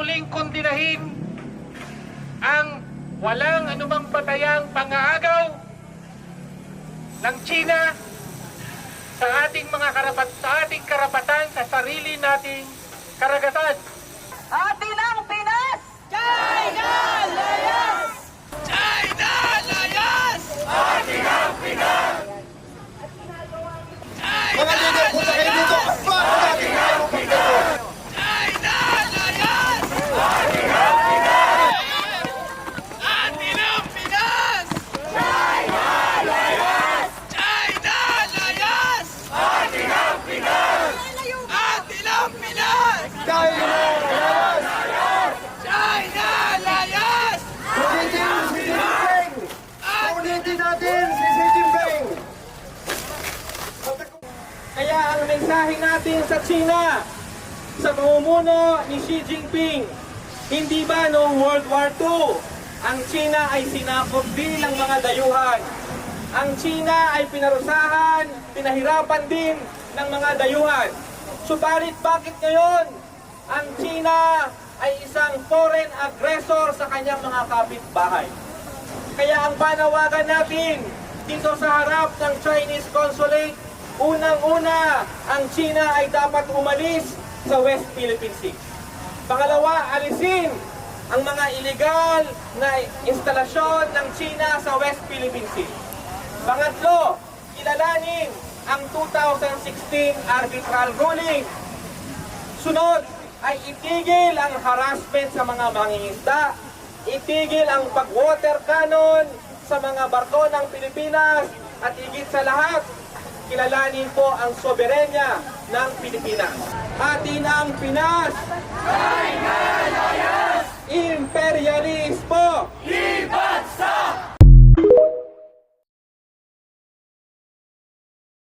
muling kondinahin ang walang anumang batayang pang-aagaw ng China sa ating karapatan sa sarili nating karagatan. Atin ang Pinas! China layas! China layas! Ating ang Pinas! Mga leader, punta kayo dito! Paano natin kayo dito? China layas! Ating ang Pinas! Atin ang Pinas! China layas! China layas! Ating ang Pinas! Atin ang Pinas! China layas! China layas! Ulitin si Xi Jinping! Ulitin natin si Xi Jinping! Kaya ang mensahe natin sa China, sa pamumuno ni Xi Jinping, hindi ba noong World War II, ang China ay sinakop din ng mga dayuhan. Ang China ay pinarusahan, pinahirapan din ng mga dayuhan. Subalit bakit ngayon ang China ay isang foreign aggressor sa kanyang mga kapitbahay? Kaya ang panawagan natin dito sa harap ng Chinese Consulate, unang-una, ang China ay dapat umalis sa West Philippine Sea. Pangalawa, alisin ang mga illegal na instalasyon ng China sa West Philippine Sea. Pangatlo, kilalanin ang 2016 arbitral ruling. Sunod ay itigil ang harassment sa mga mangingisda, itigil ang pag-water cannon sa mga barko ng Pilipinas, at higit sa lahat, kilalanin po ang soberenya ng Pilipinas. Atin ang Pinas! China layas! Imperialist!